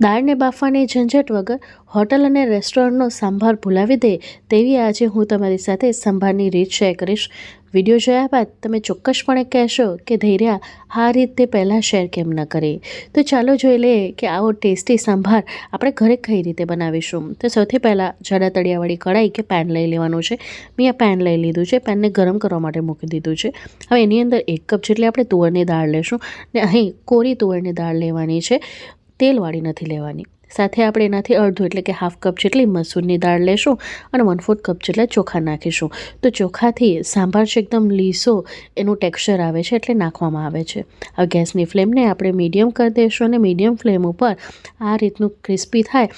દાળને બાફવાની ઝંઝટ વગર હોટલ અને રેસ્ટોરન્ટનો સંભાર ભૂલાવી દે તેવી આજે હું તમારી સાથે સંભારની રીત શેર કરીશ. વિડીયો જોયા બાદ તમે ચોક્કસપણે કહેશો કે ધૈર્યા આ રીત તે પહેલાં શેર કેમ ન કરી. તો ચાલો જોઈ લઈએ કે આવો ટેસ્ટી સંભાર આપણે ઘરે કઈ રીતે બનાવીશું. તો સૌથી પહેલાં જાડા તળિયાવાળી કઢાઈ કે પેન લઈ લેવાનું છે. મેં આ પેન લઈ લીધું છે. પેનને ગરમ કરવા માટે મૂકી દીધું છે. હવે એની અંદર 1 કપ જેટલી આપણે તુવેરની દાળ લેશું ને અહીં કોરી તુવેરની દાળ લેવાની છે, તેલવાળી નથી લેવાની. સાથે આપણે એનાથી અડધું એટલે કે હાફ કપ જેટલી મસૂરની દાળ લેશું અને 1/4 કપ જેટલા ચોખા નાખીશું. તો ચોખાથી સાંભાર છે એકદમ લીસો એનું ટેક્સચર આવે છે એટલે નાખવામાં આવે છે. હવે ગેસની ફ્લેમને આપણે મીડિયમ કરી દઈશું અને મીડિયમ ફ્લેમ ઉપર આ રીતનું ક્રિસ્પી થાય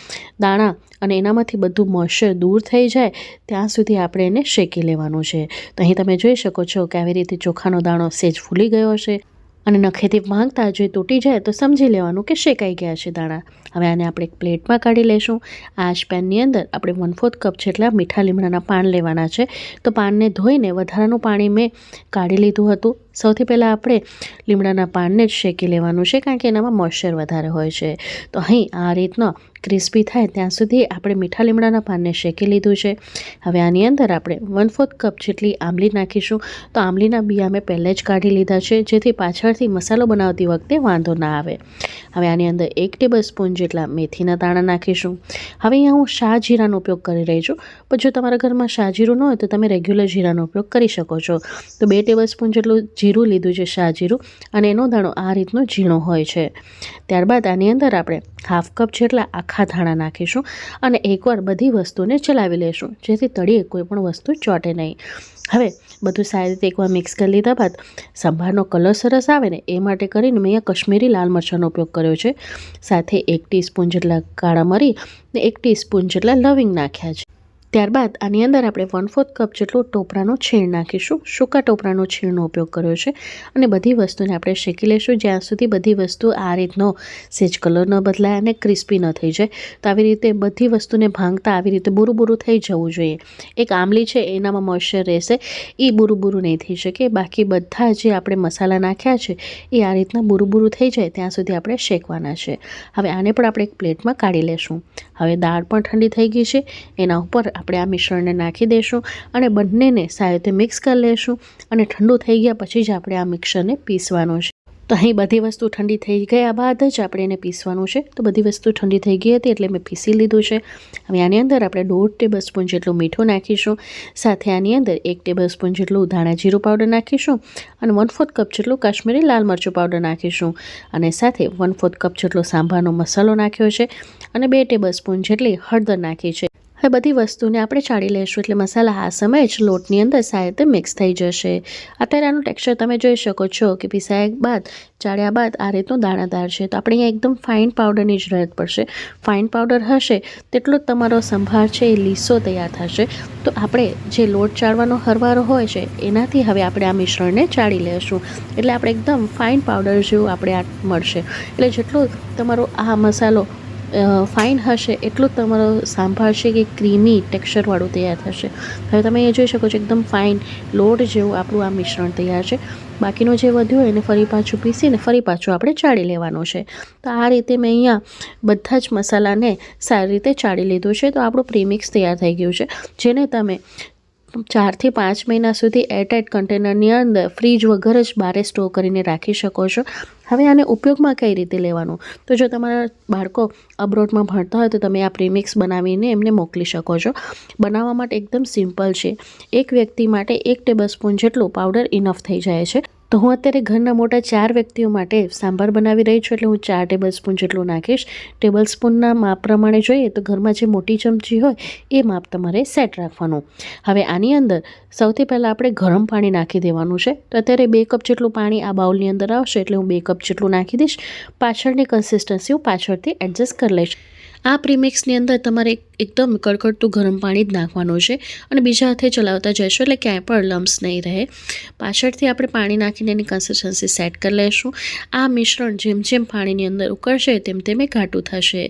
દાણા અને એનામાંથી બધું મોઇશ્ચર દૂર થઈ જાય ત્યાં સુધી આપણે એને શેકી લેવાનું છે. તો અહીં તમે જોઈ શકો છો કે આવી રીતે ચોખાનો દાણો સેજ ફૂલી ગયો છે અને નખેથી માંગતા જો તૂટી જાય તો સમજી લેવાનું કે શેકાઈ ગયા છે દાણા. હવે આને આપણે એક પ્લેટમાં કાઢી લઈશું. આ જ પેનની અંદર આપણે 1/4 કપ જેટલા મીઠા લીમડાના પાન લેવાના છે. તો પાનને ધોઈને વધારાનું પાણી મેં કાઢી લીધું હતું. સૌથી પહેલાં આપણે લીમડાના પાનને જ શેકી લેવાનું છે કારણ કે એનામાં મોઇશ્ચર વધારે હોય છે. તો અહીં આ રીતનો ક્રિસ્પી થાય ત્યાં સુધી આપણે મીઠા લીમડાના પાનને શેકી લીધું છે. હવે આની અંદર આપણે 1/4 કપ જેટલી આંબલી નાખીશું. તો આંબલીના બિયા મેં પહેલે જ કાઢી લીધા છે જેથી પાછળથી મસાલો બનાવતી વખતે વાંધો ના આવે. હવે આની અંદર 1 ટેબલસ્પૂન જેટલા મેથીના દાણા નાખીશું. હવે અહીંયા હું શાહજીરાનો ઉપયોગ કરી રહી છું, પણ જો તમારા ઘરમાં શાહજીરું ન હોય તો તમે રેગ્યુલર જીરાનો ઉપયોગ કરી શકો છો. તો 2 ટેબલસ્પૂન જેટલું જીરું લીધું છે, શાહજીરું, અને એનો દાણો આ રીતનો ઝીણો હોય છે. ત્યારબાદ આની અંદર આપણે હાફ કપ જેટલા આખા ધાણા નાખીશું અને એકવાર બધી વસ્તુને ચલાવી લઈશું જેથી તળીએ કોઈ પણ વસ્તુ ચોંટે નહીં. હવે બધું સારી રીતે એકવાર મિક્સ કરી લીધા બાદ સંભારનો કલર સરસ આવે ને એ માટે કરીને મેં અહીંયા કશ્મીરી લાલ મરચાંનો ઉપયોગ કર્યો છે. સાથે 1 ટીસ્પૂન જેટલા કાળા મરી ને 1 ટીસ્પૂન જેટલા લવિંગ નાખ્યા છે. ત્યારબાદ આની અંદર આપણે 1/4 કપ જેટલો ટોપરાનો છીણ નાખીશું. સૂકા ટોપરાનો છીણનો ઉપયોગ કર્યો છે અને બધી વસ્તુને આપણે શેકી લઈશું જ્યાં સુધી બધી વસ્તુ આ રીતનો સેજ કલર ન બદલાય અને ક્રિસ્પી ન થઈ જાય. તો આવી રીતે બધી વસ્તુને ભાંગતા આવી રીતે બુરું થઈ જવું જોઈએ. એક આંબલી છે એનામાં મોઇશ્ચર રહેશે, એ બુરું નહીં થઈ શકે. બાકી બધા જે આપણે મસાલા નાખ્યા છે એ આ રીતના બુરું થઈ જાય ત્યાં સુધી આપણે શેકવાના છે. હવે આને પણ આપણે એક પ્લેટમાં કાઢી લેશું. હવે દાળ પણ ઠંડી થઈ ગઈ છે. એના ઉપર આપણે આ મિશ્રણને નાખી દઈશું અને બંનેને સારી રીતે મિક્સ કરી લઈશું અને ઠંડુ થઈ ગયા પછી જ આપણે આ મિક્સરને પીસવાનું છે. તો અહીં બધી વસ્તુ ઠંડી થઈ ગયા બાદ જ આપણે એને પીસવાનું છે. તો બધી વસ્તુ ઠંડી થઈ ગઈ હતી એટલે મેં પીસી લીધું છે. હવે આની અંદર આપણે 1/2 ટેબલસ્પૂન જેટલું મીઠું નાખીશું. સાથે આની અંદર 1 ટેબલસ્પૂન જેટલું ધાણા જીરું પાવડર નાખીશું અને 1/4 કપ જેટલું કાશ્મીરી લાલ મરચું પાવડર નાખીશું અને સાથે 1/4 કપ જેટલો સાંભારનો મસાલો નાખ્યો છે અને 2 ટેબલસ્પૂન જેટલી હળદર નાખી છે. હવે બધી વસ્તુને આપણે ચાળી લઈશું એટલે મસાલા આ સમયે જ લોટની અંદર સારી રીતે મિક્સ થઈ જશે. અત્યારે આનું ટેક્સચર તમે જોઈ શકો છો કે પીસાયા બાદ ચાળ્યા બાદ આ રીતનું દાણાદાર છે. તો આપણે અહીંયા એકદમ ફાઇન પાવડરની જ જરૂરત પડશે. ફાઇન પાવડર હશે તેટલો જ તમારો સંભાર છે એ લીસો તૈયાર થશે. તો આપણે જે લોટ ચાળવાનો હરવારો હોય છે એનાથી હવે આપણે આ મિશ્રણને ચાળી લઈશું એટલે આપણે એકદમ ફાઇન પાવડર જેવું આપણે આ મળશે. એટલે જેટલો તમારો આ મસાલો ફાઇન હશે એટલું જ તમારો સાંભાર છે કે ક્રીમી ટેક્સચરવાળું તૈયાર થશે. હવે તમે એ જોઈ શકો છો એકદમ ફાઇન લોટ જેવું આપણું આ મિશ્રણ તૈયાર છે. બાકીનું જે વધ્યું હોય એને ફરી પાછું પીસીને ફરી પાછું આપણે ચાળી લેવાનું છે. તો આ રીતે મેં અહીંયા બધા જ મસાલાને સારી રીતે ચાળી લીધું છે. તો આપણું પ્રીમિક્સ તૈયાર થઈ ગયું છે જેને તમે 4 થી 5 મહિના સુધી એરટાઇટ કન્ટેનરની અંદર ફ્રીજ વગર જ બહાર સ્ટોર કરીને રાખી શકો છો. હવે આને ઉપયોગમાં કઈ રીતે લેવાનું, તો જો તમારા બાળકો અબ્રોડમાં ભણતા હોય તો તમે આ પ્રીમિક્સ બનાવીને એમને મોકલી શકો છો. બનાવવા માટે એકદમ સિમ્પલ છે. એક વ્યક્તિ માટે 1 ટેબલસ્પૂન જેટલું પાવડર ઇનફ થઈ જાય છે. તો હું અત્યારે ઘરના મોટા 4 વ્યક્તિઓ માટે સાંભાર બનાવી રહી છું એટલે હું 4 ટેબલસ્પૂન જેટલું નાખીશ. ટેબલસ્પૂનના માપ પ્રમાણે જોઈએ તો ઘરમાં જે મોટી ચમચી હોય એ માપ તમારે સેટ રાખવાનું. હવે આની અંદર સૌથી પહેલાં આપણે ગરમ પાણી નાખી દેવાનું છે. તો અત્યારે 2 કપ જેટલું પાણી આ બાઉલની અંદર આવશે એટલે હું 2 કપ જેટલું નાખી દઈશ. પાછળની કન્સિસ્ટન્સી હું પાછળથી એડજસ્ટ કરી લઈશ. આ પ્રીમિક્સની અંદર તમારે એકદમ કડકડતું ગરમ પાણી જ નાખવાનું છે અને બીજા હાથે ચલાવતા જશો એટલે ક્યાંય પણ લમ્સ નહીં રહે. પાછળથી આપણે પાણી નાખીને એની કન્સિસ્ટન્સી સેટ કરી લઈશું. આ મિશ્રણ જેમ જેમ પાણીની અંદર ઉકળશે તેમ તેમ એ ઘાટું થશે.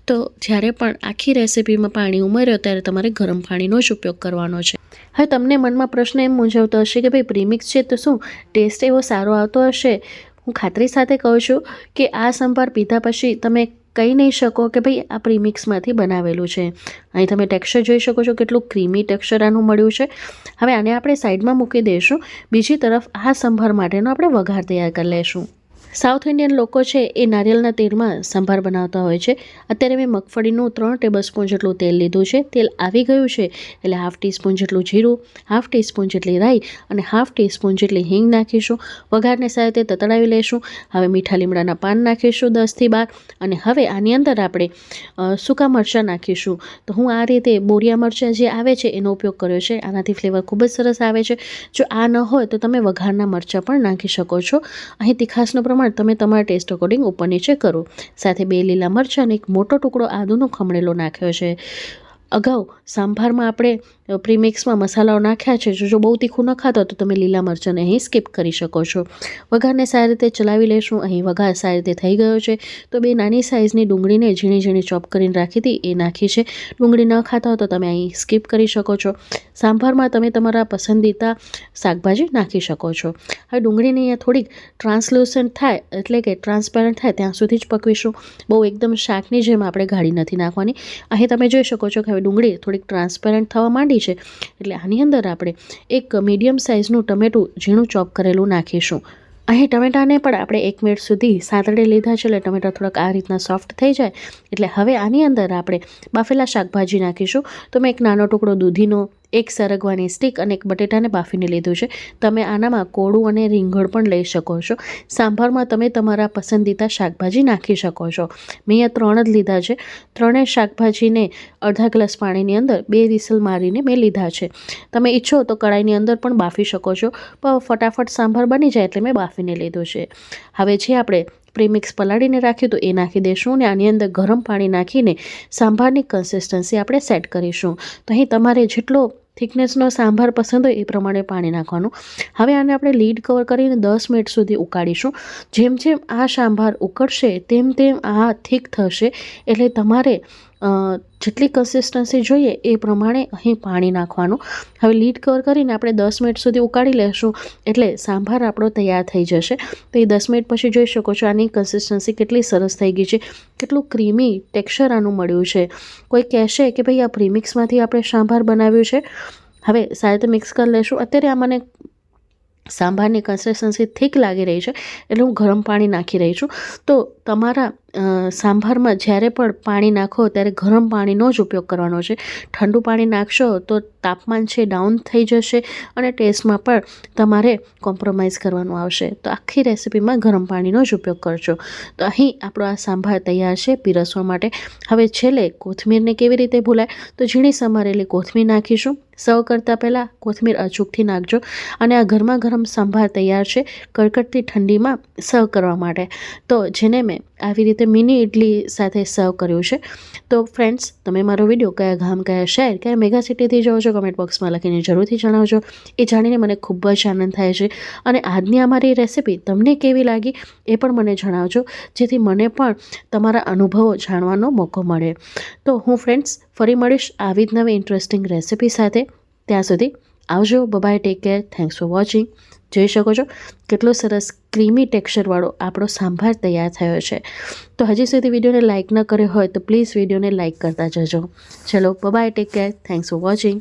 તો જ્યારે પણ આખી રેસીપીમાં પાણી ઉમેર્યો ત્યારે તમારે ગરમ પાણીનો જ ઉપયોગ કરવાનો છે. હવે તમને મનમાં પ્રશ્ન એમ મૂંઝવતો હશે કે ભાઈ પ્રીમિક્સ છે તો શું ટેસ્ટ એવો સારો આવતો હશે? હું ખાતરી સાથે કહું છું કે આ સંભાર પીધા પછી તમે કહી નહીં શકો કે ભાઈ આ પ્રીમિક્સમાંથી બનાવેલું છે. અહીં તમે ટેક્સચર જોઈ શકો છો, કેટલું ક્રીમી ટેક્સચર આનું મળ્યું છે. હવે આને આપણે સાઈડમાં મૂકી દઈશું. બીજી તરફ આ સંભાર માટેનો આપણે વઘાર તૈયાર કરી લઈશું. સાઉથ ઇન્ડિયન લોકો છે એ નારિયેળના તેલમાં સંભાર બનાવતા હોય છે. અત્યારે મેં મગફળીનું 3 ટેબલસ્પૂન જેટલું તેલ લીધું છે. તેલ આવી ગયું છે એટલે 1/2 ટીસ્પૂન જેટલું જીરું, 1/2 ટીસ્પૂન જેટલી રાઈ અને 1/2 ટીસ્પૂન જેટલી હિંગ નાખીશું. વઘારને સાથે તતડાવી લઈશું. હવે મીઠા લીમડાના પાન નાખીશું 10 થી 12 અને હવે આની અંદર આપણે સૂકા મરચાં નાખીશું. તો હું આ રીતે બોરિયા મરચાં જે આવે છે એનો ઉપયોગ કર્યો છે. આનાથી ફ્લેવર ખૂબ જ સરસ આવે છે. જો આ ન હોય તો તમે વઘારના મરચાં પણ નાખી શકો છો. અહીં તીખાસનું પ્રમાણ તમે તમારા ટેસ્ટ અકોર્ડિંગ ઉપર નીચે કરો. સાથે 2 લીલા મરચાં અને એક મોટો ટુકડો આદુનો ખમણેલો નાખ્યો છે. અગાઉ સાંભારમાં આપણે પ્રીમિક્સમાં મસાલાઓ નાખ્યા છે. જો બહુ તીખું ન ખાતો તો તમે લીલા મરચાંને અહીં સ્કીપ કરી શકો છો. વઘારને સારી રીતે ચલાવી લઈશું. અહીં વઘાર સારી રીતે થઈ ગયો છે તો 2 નાની સાઇઝની ડુંગળીને ઝીણી ઝીણી ચોપ કરીને રાખી હતી એ નાખી છે. ડુંગળી ન ખાતા હો તો તમે અહીં સ્કીપ કરી શકો છો. સાંભારમાં તમે તમારા પસંદીદા શાકભાજી નાખી શકો છો. હવે ડુંગળીને અહીંયા થોડીક ટ્રાન્સલ્યુસન્ટ થાય એટલે કે ટ્રાન્સપેરન્ટ થાય ત્યાં સુધી જ પકવીશું. બહુ એકદમ શાકની જેમ આપણે ગાળી નથી નાખવાની. અહીં તમે જોઈ શકો છો કે હવે ડુંગળી થોડીક ટ્રાન્સપેરન્ટ થવા માંડી છે એટલે આની અંદર આપણે એક મીડિયમ સાઇઝનું ટમેટું ઝીણું ચોપ કરેલું નાખીશું. અહીં ટમેટાને પણ આપણે 1 મિનિટ સુધી સાંતળે લીધા છે એટલે ટમેટા થોડાક આ રીતના સોફ્ટ થઈ જાય એટલે હવે આની અંદર આપણે બાફેલા શાકભાજી નાખીશું. તો મેં એક નાનો ટુકડો દૂધીનો, 1 સરગવાની સ્ટીક અને 1 બટેટાને બાફીને લીધું છે. તમે આનામાં કોળું અને રીંગણ પણ લઈ શકો છો. સાંભારમાં તમે તમારા પસંદીદા શાકભાજી નાખી શકો છો. મેં અહીંયા 3 જ લીધા છે. 3 શાકભાજીને અડધા ગ્લાસ પાણીની અંદર 2 વિસલ મારીને મેં લીધા છે. તમે ઈચ્છો તો કડાઈની અંદર પણ બાફી શકો છો, પણ ફટાફટ સાંભાર બની જાય એટલે મેં બાફીને લીધું છે. હવે જે આપણે પ્રીમિક્સ પલાળીને રાખ્યું તો એ નાખી દઈશું અને આની અંદર ગરમ પાણી નાખીને સાંભારની કન્સિસ્ટન્સી આપણે સેટ કરીશું. તો અહીં તમારે જેટલો થિકનેસનો સાંભાર પસંદ હોય એ પ્રમાણે પાણી નાખવાનું. હવે આને આપણે લીડ કવર કરીને 10 મિનિટ સુધી ઉકાળીશું. જેમ જેમ આ સાંભાર ઉકળશે તેમ તેમ આ થીક થશે એટલે તમારે જેટલી કન્સિસ્ટન્સી જોઈએ એ પ્રમાણે અહીં પાણી નાખવાનું. હવે લીડ કવર કરીને આપણે 10 મિનિટ સુધી ઉકાળી લેશું એટલે સાંભાર આપણો તૈયાર થઈ જશે. તો એ 10 મિનિટ પછી જોઈ શકો છો આની કન્સિસ્ટન્સી કેટલી સરસ થઈ ગઈ છે, કેટલું ક્રીમી ટેક્સચર આનું મળ્યું છે. કોઈ કહેશે કે ભાઈ આ પ્રીમિક્સમાંથી આપણે સાંભાર બનાવ્યું છે. હવે સારી રીતે મિક્સ કરી લેશું. અત્યારે આ મને સાંભારની કન્સિસ્ટન્સી થીક લાગી રહી છે એટલે હું ગરમ પાણી નાખી રહી છું. તો તમારા સાંભારમાં જ્યારે પણ પાણી નાખો ત્યારે ગરમ પાણીનો જ ઉપયોગ કરવાનો છે. ઠંડુ પાણી નાખશો તો તાપમાન છે ડાઉન થઈ જશે અને ટેસ્ટમાં પણ તમારે કોમ્પ્રોમાઇઝ કરવાનું આવશે. તો આખી રેસિપીમાં ગરમ પાણીનો જ ઉપયોગ કરજો. તો અહીં આપણો આ સાંભાર તૈયાર છે પીરસવા માટે. હવે છેલ્લે કોથમીરને કેવી રીતે ભૂલાય તો ઝીણી સમારેલી કોથમીર નાખીશું. સર્વ કરતાં પહેલાં કોથમીર અચૂકથી નાખજો. અને આ ગરમા ગરમ સંભાર તૈયાર છે કડકડતી ઠંડીમાં સર્વ કરવા માટે. તો જેને મેં આવી રીતે મિની ઇડલી સાથે સર્વ કર્યું છે. તો ફ્રેન્ડ્સ, તમે મારો વિડીયો કયા ગામ, કયા શહેર, કયા મેગા સિટીથી જોવો છો કમેન્ટ બોક્સમાં લખીને જરૂરથી જણાવજો. એ જાણીને મને ખૂબ જ આનંદ થાય છે. અને આજની અમારી રેસિપી તમને કેવી લાગી એ પણ મને જણાવજો, જેથી મને પણ તમારા અનુભવો જાણવાનો મોકો મળે. તો હું ફ્રેન્ડ્સ ફરી મળીશ આવી જ નવી ઇન્ટરેસ્ટિંગ રેસિપી સાથે. ત્યાં સુધી આવજો. Bye, take care, thanks for watching. જોઈ શકો છો કેટલો સરસ ક્રીમી ટેક્સચરવાળો આપણો સાંભાર તૈયાર થયો છે. તો હજી સુધી વિડીયોને લાઇક ન કર્યો હોય તો પ્લીઝ વિડીયોને લાઇક કરતા જજો. ચલો, bye, take care, thanks for watching.